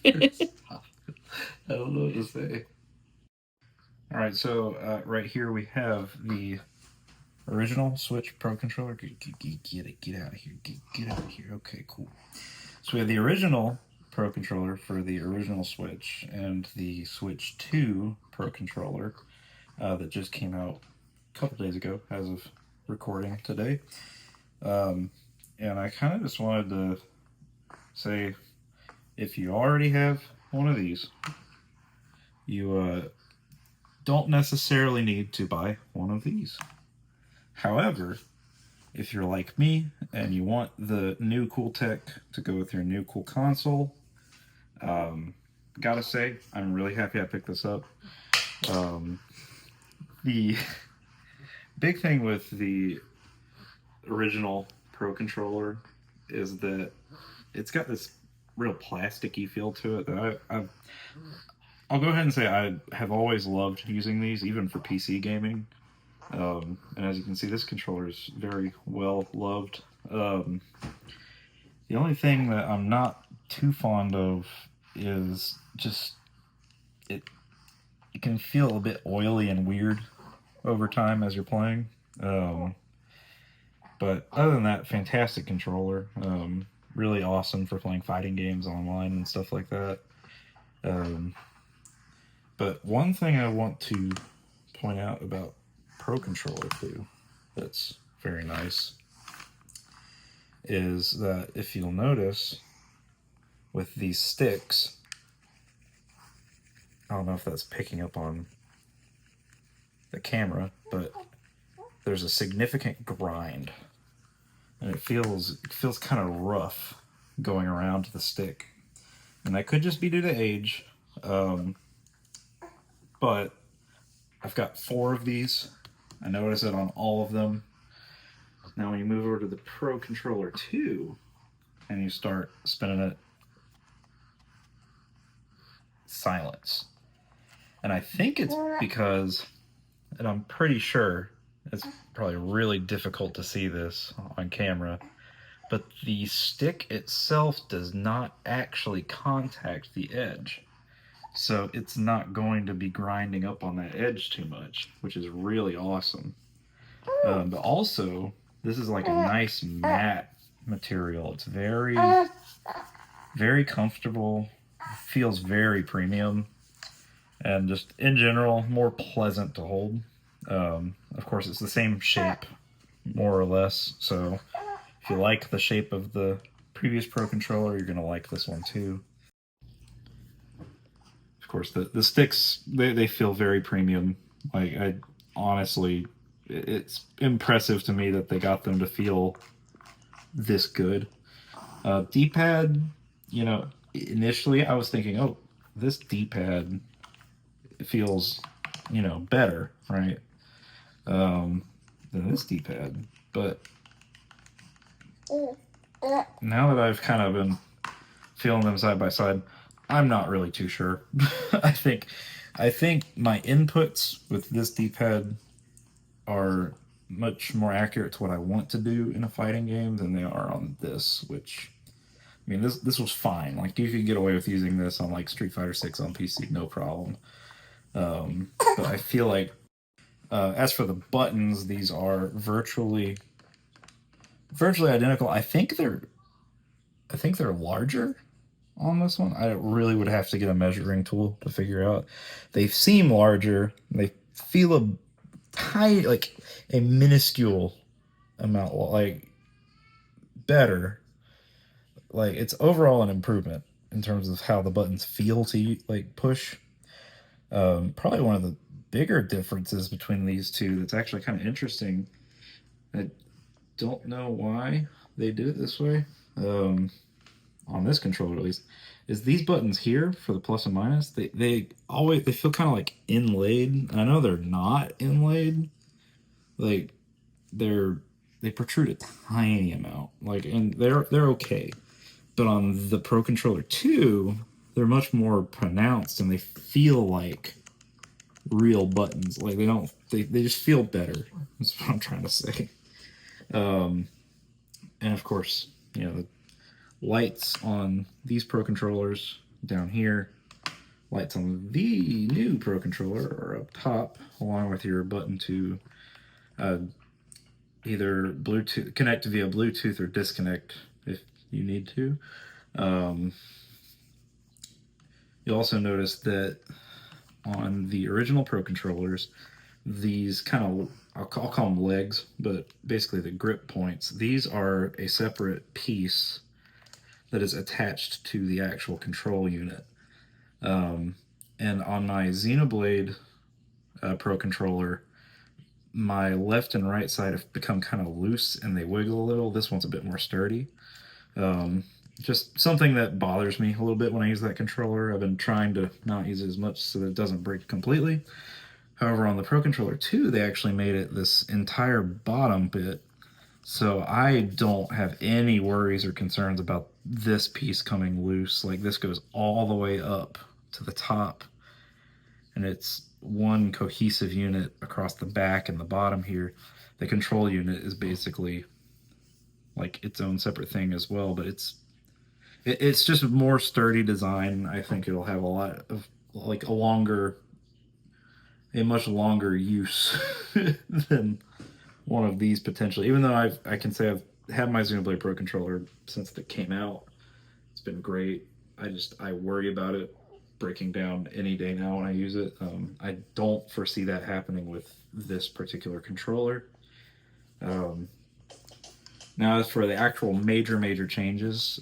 I don't know what to say. All right, so right here we have the original Switch Pro controller. Get out of here. Get out of here. Okay, cool. So we have the original Pro controller for the original Switch and the Switch 2 Pro controller that just came out a couple days ago as of recording today. And I kind of just wanted to say, if you already have one of these, you don't necessarily need to buy one of these. However, if you're like me and you want the new cool tech to go with your new cool console, gotta say, I'm really happy I picked this up. The big thing with the original Pro controller is that it's got this real plasticky feel to it that I'll go ahead and say I have always loved using these, even for PC gaming. And as you can see, this controller is very well loved. The only thing that I'm not too fond of is just it can feel a bit oily and weird over time as you're playing. But other than that, fantastic controller. Really awesome for playing fighting games online and stuff like that. But one thing I want to point out about Pro Controller 2 that's very nice is that if you'll notice with these sticks, I don't know if that's picking up on the camera, but there's a significant grind, and it feels kind of rough going around the stick, and that could just be due to age. But I've got 4 of these. I notice it on all of them. Now when you move over to the Pro Controller 2 and you start spinning it, silence. And I think it's because, and I'm pretty sure, it's probably really difficult to see this on camera, but the stick itself does not actually contact the edge. So it's not going to be grinding up on that edge too much, which is really awesome. But also, this is like a nice matte material. It's very, very comfortable, feels very premium, and just in general, more pleasant to hold. Of course, it's the same shape, more or less, so if you like the shape of the previous Pro controller, you're going to like this one too. Of course, the sticks, they feel very premium. Like, I honestly, it's impressive to me that they got them to feel this good. D-pad, you know, initially I was thinking, oh, this D-pad feels, you know, better, right, than this D-pad. But now that I've kind of been feeling them side by side, I'm not really too sure. I think my inputs with this D-pad are much more accurate to what I want to do in a fighting game than they are on this, which, I mean, this was fine. Like, you could get away with using this on, like, Street Fighter 6 on PC, no problem. But I feel like, as for the buttons, these are virtually identical. I think they're larger on this one. I really would have to get a measuring tool to figure out. They seem larger. They feel a tiny, like a minuscule amount, like better. Like, it's overall an improvement in terms of how the buttons feel to like push. Probably one of the bigger differences between these two that's actually kind of interesting. I don't know why they did it this way. On this controller at least, is these buttons here for the plus and minus, they feel kind of like inlaid. I know they're not inlaid, like they protrude a tiny amount, like, and they're okay. But on the Pro Controller 2, they're much more pronounced and they feel like real buttons. Like, they just feel better. That's what I'm trying to say. And of course, you know, the lights on these Pro controllers down here. Lights on the new Pro Controller are up top, along with your button to either Bluetooth connect via Bluetooth or disconnect if you need to. You'll also notice that on the original Pro Controllers, these kind of, I'll call them legs, but basically the grip points, these are a separate piece that is attached to the actual control unit. And on my Xenoblade Pro Controller, my left and right side have become kind of loose and they wiggle a little. This one's a bit more sturdy. Just something that bothers me a little bit when I use that controller. I've been trying to not use it as much so that it doesn't break completely. However, on the Pro Controller 2, they actually made it this entire bottom bit, so I don't have any worries or concerns about this piece coming loose. Like, this goes all the way up to the top, and it's one cohesive unit across the back and the bottom here. The control unit is basically like its own separate thing as well, but it's just a more sturdy design. I think it'll have a lot of, like, a much longer use than one of these potentially. Even though I can say I've had my Xenoblade Pro controller since it came out, it's been great. I worry about it breaking down any day now when I use it. I don't foresee that happening with this particular controller. Now, as for the actual major changes,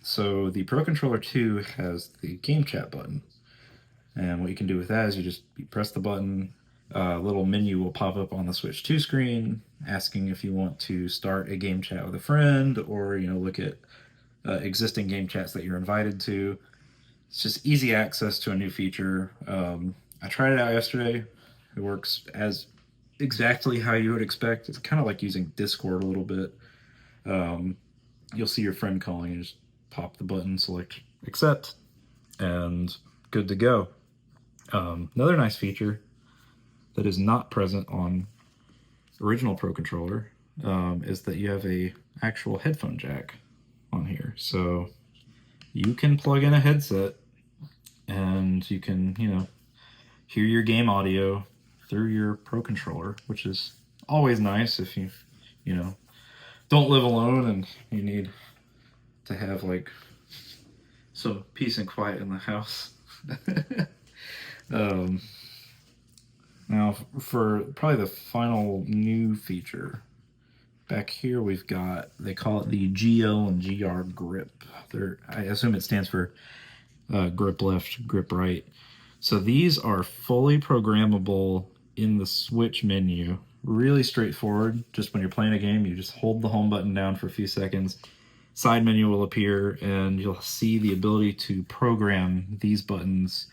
so the Pro Controller 2 has the game chat button. And what you can do with that is you press the button, a little menu will pop up on the Switch 2 screen asking if you want to start a game chat with a friend or, look at existing game chats that you're invited to. It's just easy access to a new feature. I tried it out yesterday. It works as exactly how you would expect. It's kind of like using Discord a little bit. You'll see your friend calling and just pop the button, select accept, and good to go. Another nice feature that is not present on original Pro Controller is that you have a actual headphone jack on here. So you can plug in a headset and you can, hear your game audio through your Pro Controller, which is always nice if you don't live alone and you need to have like some peace and quiet in the house. Now, for probably the final new feature, back here we've got, they call it the GL and GR grip. I assume it stands for grip left, grip right. So these are fully programmable in the Switch menu. Really straightforward. Just when you're playing a game, you just hold the home button down for a few seconds. Side menu will appear, and you'll see the ability to program these buttons.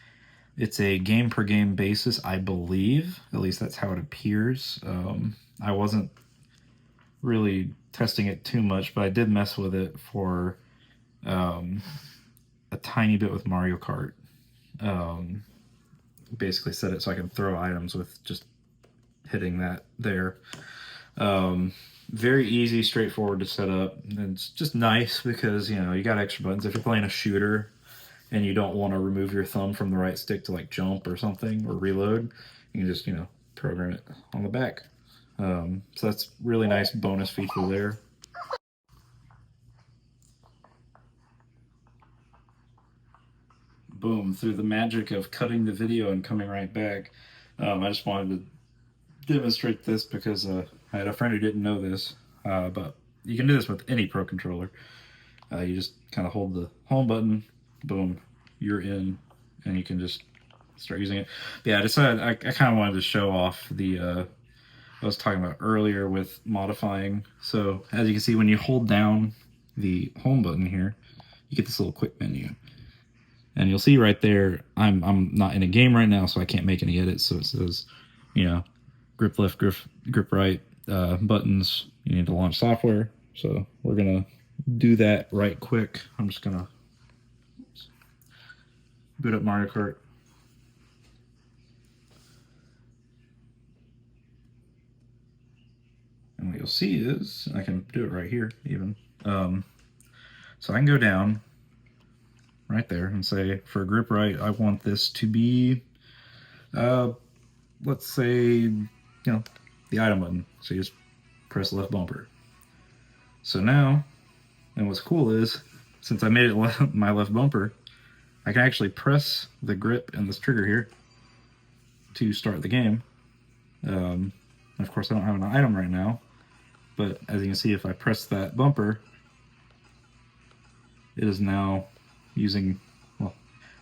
It's a game per game basis, I believe. At least that's how it appears. I wasn't really testing it too much, but I did mess with it for a tiny bit with Mario Kart. Basically set it so I can throw items with just hitting that there. Very easy, straightforward to set up. And it's just nice because, you got extra buttons. If you're playing a shooter and you don't want to remove your thumb from the right stick to like jump or something or reload, you can just, program it on the back. So that's really nice bonus feature there. Boom, through the magic of cutting the video and coming right back. I just wanted to demonstrate this because I had a friend who didn't know this, but you can do this with any Pro Controller. You just kind of hold the home button, boom, you're in, and you can just start using it. But yeah, I decided I kind of wanted to show off the I was talking about earlier with modifying. So as you can see, when you hold down the home button here, you get this little quick menu. And you'll see right there, I'm not in a game right now, so I can't make any edits. So it says, grip left, grip right, buttons. You need to launch software. So we're gonna do that right quick. I'm just gonna boot up Mario Kart. And what you'll see is, I can do it right here even. So I can go down right there and say, for grip right, I want this to be, let's say, the item button. So you just press left bumper. So now, and what's cool is, since I made it my left bumper, I can actually press the grip and this trigger here to start the game. Of course, I don't have an item right now, but as you can see, if I press that bumper, it is now using, well,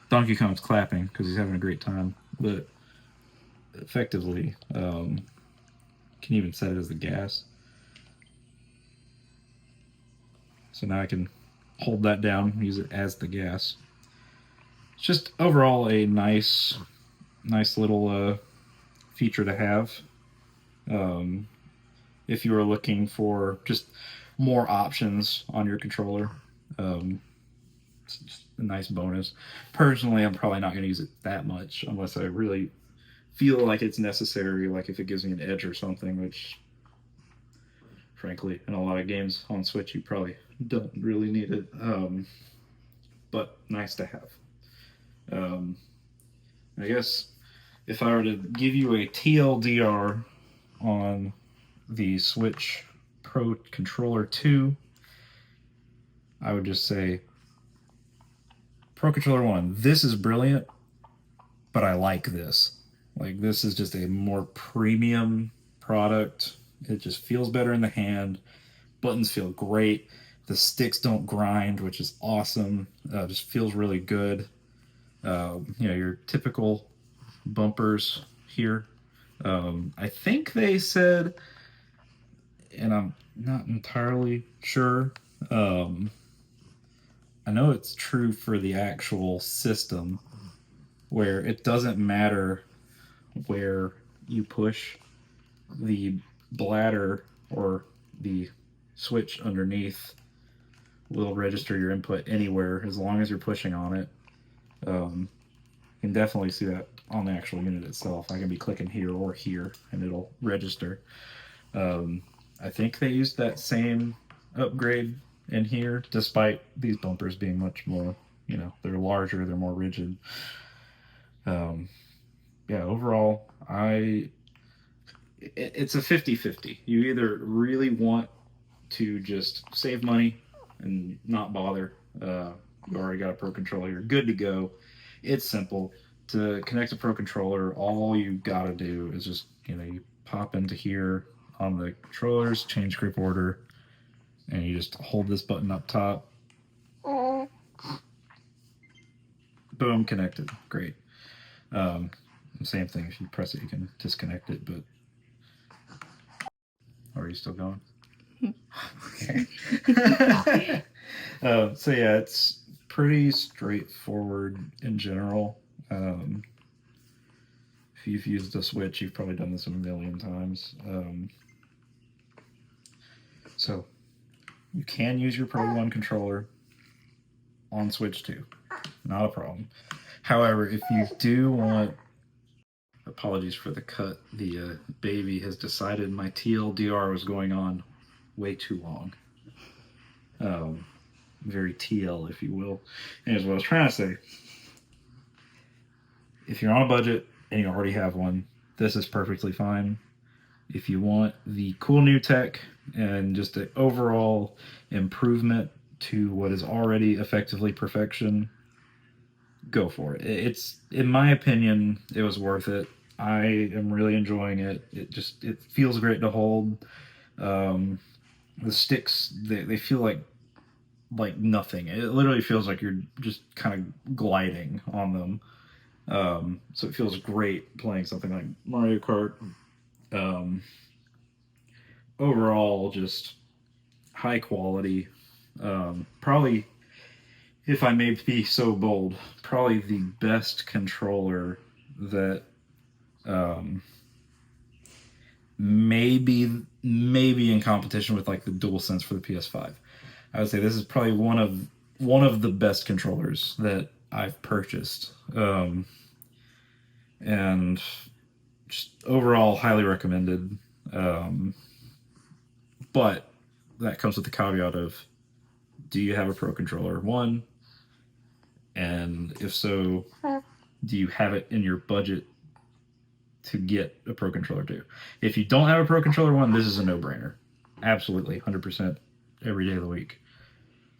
Donkey Kong's clapping because he's having a great time, but effectively, can even set it as the gas. So now I can hold that down, use it as the gas. It's just overall a nice little feature to have. If you are looking for just more options on your controller, it's just a nice bonus. Personally, I'm probably not going to use it that much unless I really feel like it's necessary, like if it gives me an edge or something, which frankly, in a lot of games on Switch, you probably don't really need it. But nice to have. I guess if I were to give you a TLDR on the Switch Pro Controller 2, I would just say Pro Controller 1, this is brilliant, but I like this. Like, this is just a more premium product. It just feels better in the hand. Buttons feel great. The sticks don't grind, which is awesome. Just feels really good. Your typical bumpers here. I think they said, and I'm not entirely sure. I know it's true for the actual system, where it doesn't matter where you push the bladder or the switch underneath will register your input anywhere as long as you're pushing on it. You can definitely see that on the actual unit itself. I can be clicking here or here and it'll register. I think they used that same upgrade in here, despite these bumpers being much more, they're larger, they're more rigid. Overall, it's a 50-50. You either really want to just save money and not bother. You already got a Pro Controller, you're good to go. It's simple. To connect a Pro Controller, all you gotta do is just, you pop into here on the controllers, change grip order, and you just hold this button up top. Boom, connected. Great. Same thing. If you press it, you can disconnect it, but... Are you still going? Okay. So yeah, it's pretty straightforward in general. If you've used a Switch, you've probably done this a million times. So you can use your Pro 1 controller on Switch 2. Not a problem. However, if you do want... Apologies for the cut. The baby has decided my TLDR was going on way too long. Very TL, if you will. Anyways, what I was trying to say, if you're on a budget and you already have one, this is perfectly fine. If you want the cool new tech and just an overall improvement to what is already effectively perfection, go for it. It's, in my opinion, it was worth it. I am really enjoying it. It feels great to hold. The sticks, they feel like nothing. It literally feels like you're just kind of gliding on them. So it feels great playing something like Mario Kart. Overall, just high quality. Probably, if I may be so bold, probably the best controller that maybe in competition with like the DualSense for the PS5. I would say this is probably one of the best controllers that I've purchased, and just overall highly recommended. But that comes with the caveat of, do you have a Pro Controller? One, And if so, do you have it in your budget to get a Pro Controller 2? If you don't have a Pro Controller 1, this is a no-brainer. Absolutely, 100% every day of the week.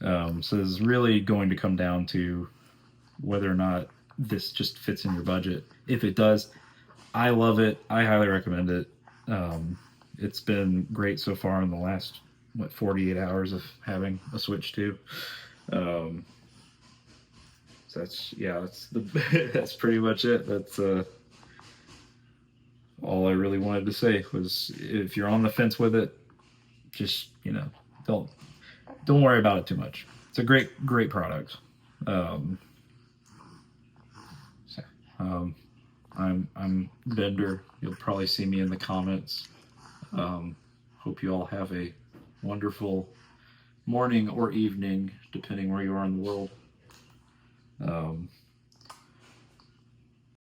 So this is really going to come down to whether or not this just fits in your budget. If it does, I love it. I highly recommend it. It's been great so far in the last 48 hours of having a Switch 2. So that's pretty much it. That's all I really wanted to say was if you're on the fence with it, just don't worry about it too much. It's a great product. Um, so, I'm Bender. You'll probably see me in the comments. Hope you all have a wonderful morning or evening, depending where you are in the world.